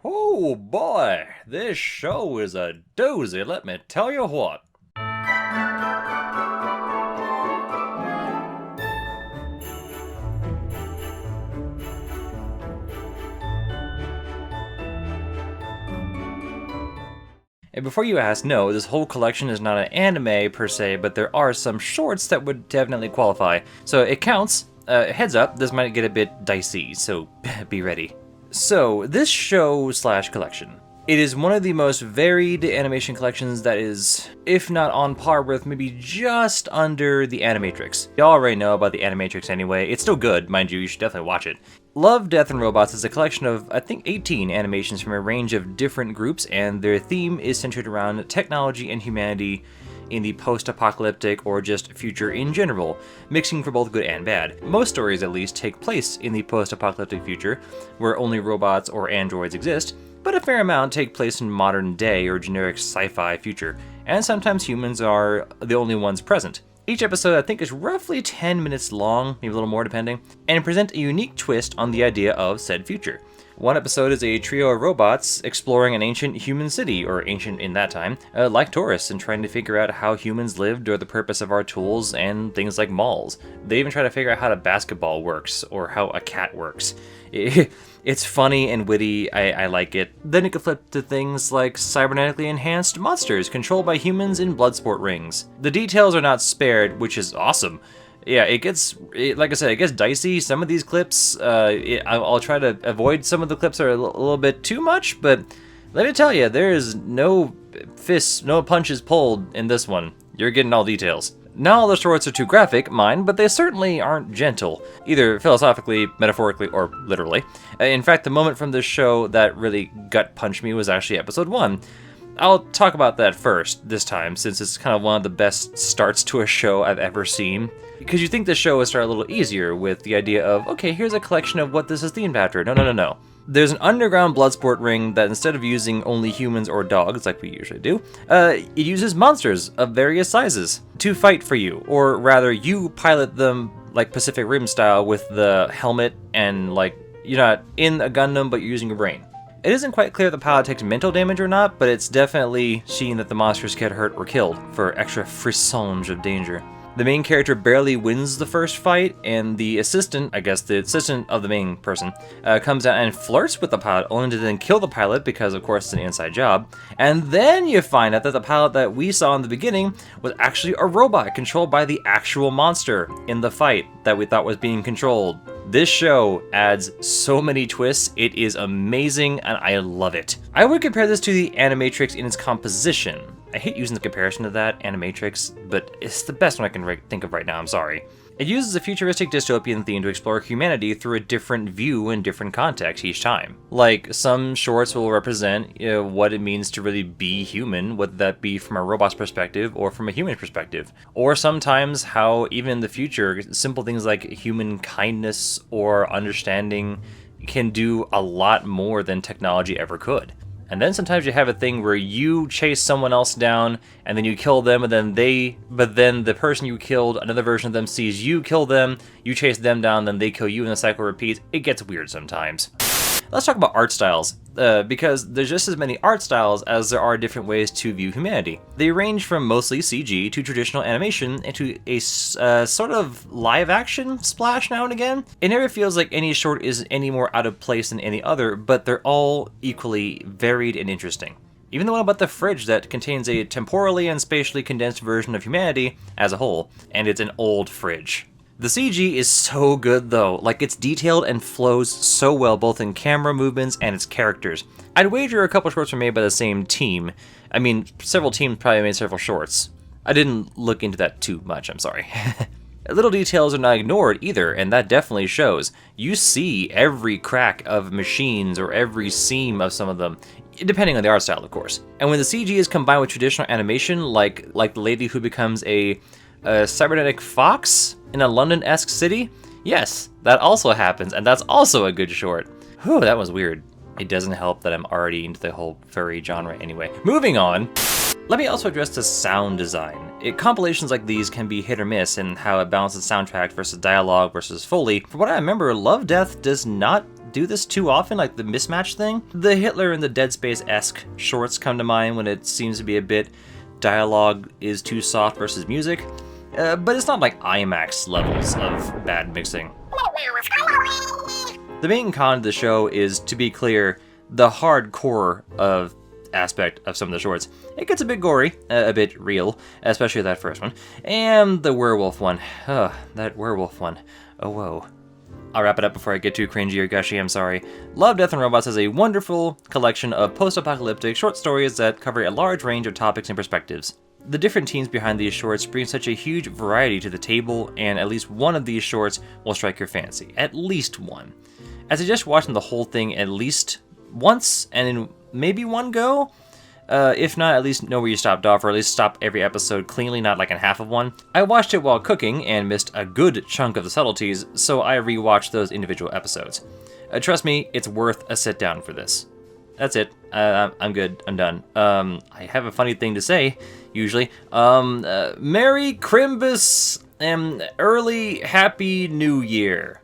Oh boy, this show is a doozy, let me tell you what. And before you ask, no, this whole collection is not an anime per se, but there are some shorts that would definitely qualify. So it counts. Heads up, this might get a bit dicey, so be ready. So, this show/collection. It is one of the most varied animation collections that is, if not on par with, maybe just under the Animatrix. Y'all already know about the Animatrix anyway. It's still good, mind you should definitely watch it. Love, Death, and Robots is a collection of, I think, 18 animations from a range of different groups, and their theme is centered around technology and humanity in the post-apocalyptic or just future in general, mixing for both good and bad. Most stories, at least, take place in the post-apocalyptic future, where only robots or androids exist, but a fair amount take place in modern day or generic sci-fi future, and sometimes humans are the only ones present. Each episode, I think, is roughly 10 minutes long, maybe a little more depending, and present a unique twist on the idea of said future. One episode is a trio of robots exploring an ancient human city, or ancient in that time, like tourists, and trying to figure out how humans lived or the purpose of our tools and things like malls. They even try to figure out how a basketball works, or how a cat works. It's funny and witty, I like it. Then it could flip to things like cybernetically enhanced monsters controlled by humans in bloodsport rings. The details are not spared, which is awesome. Yeah, like I said, it gets dicey. Some of these clips, I'll try to avoid some of the clips that are a little bit too much, but let me tell you, there is no fists, no punches pulled in this one. You're getting all details. Not all the shorts are too graphic, mind, but they certainly aren't gentle, either philosophically, metaphorically, or literally. In fact, the moment from this show that really gut punched me was actually episode 1. I'll talk about that first this time, since it's kind of one of the best starts to a show I've ever seen. Because you think the show would start a little easier with the idea of, okay, here's a collection of what this is themed after. No. There's an underground bloodsport ring that instead of using only humans or dogs, like we usually do, it uses monsters of various sizes to fight for you. Or rather, you pilot them like Pacific Rim style with the helmet and like, you're not in a Gundam, but you're using your brain. It isn't quite clear if the pilot takes mental damage or not, but it's definitely seen that the monsters get hurt or killed for extra frissons of danger. The main character barely wins the first fight, and the assistant, I guess the assistant of the main person, comes out and flirts with the pilot, only to then kill the pilot because, of course, it's an inside job. And then you find out that the pilot that we saw in the beginning was actually a robot controlled by the actual monster in the fight that we thought was being controlled. This show adds so many twists, it is amazing, and I love it. I would compare this to the Animatrix in its composition. I hate using the comparison to that, Animatrix, but it's the best one I can think of right now, I'm sorry. It uses a futuristic dystopian theme to explore humanity through a different view and different context each time. Like, some shorts will represent what it means to really be human, whether that be from a robot's perspective or from a human perspective. Or sometimes how, even in the future, simple things like human kindness or understanding can do a lot more than technology ever could. And then sometimes you have a thing where you chase someone else down, and then you kill them, and then but then the person you killed, another version of them sees you kill them, you chase them down, then they kill you, and the cycle repeats. It gets weird sometimes. Let's talk about art styles, because there's just as many art styles as there are different ways to view humanity. They range from mostly CG to traditional animation and to a sort of live-action splash now and again. It never feels like any short is any more out of place than any other, but they're all equally varied and interesting. Even the one about the fridge that contains a temporally and spatially condensed version of humanity as a whole, and it's an old fridge. The CG is so good though, like it's detailed and flows so well both in camera movements and its characters. I'd wager a couple shorts were made by the same team. I mean, several teams probably made several shorts. I didn't look into that too much, I'm sorry. Little details are not ignored either, and that definitely shows. You see every crack of machines or every seam of some of them, depending on the art style of course. And when the CG is combined with traditional animation, like the lady who becomes a cybernetic fox in a London-esque city? Yes, that also happens, and that's also a good short. Whew, that was weird. It doesn't help that I'm already into the whole furry genre anyway. Moving on! Let me also address the sound design. Compilations like these can be hit or miss in how it balances soundtrack versus dialogue versus Foley. From what I remember, Love, Death does not do this too often, like the mismatch thing. The Hitler and the Dead Space-esque shorts come to mind when it seems to be a bit dialogue is too soft versus music, but it's not like IMAX levels of bad mixing. The main con of the show is, to be clear, the hardcore of aspect of some of the shorts. It gets a bit gory, a bit real, especially that first one, and the werewolf one. That werewolf one. Oh, whoa. I'll wrap it up before I get too cringy or gushy, I'm sorry. Love, Death, and Robots is a wonderful collection of post-apocalyptic short stories that cover a large range of topics and perspectives. The different teams behind these shorts bring such a huge variety to the table, and at least one of these shorts will strike your fancy. At least one. I suggest watching the whole thing at least once, and in maybe one go. If not, at least know where you stopped off, or at least stop every episode cleanly, not like in half of one. I watched it while cooking and missed a good chunk of the subtleties, so I rewatched those individual episodes. Trust me, it's worth a sit down for this. That's it. I'm good. I'm done. I have a funny thing to say, usually. Merry Crimbus and early Happy New Year.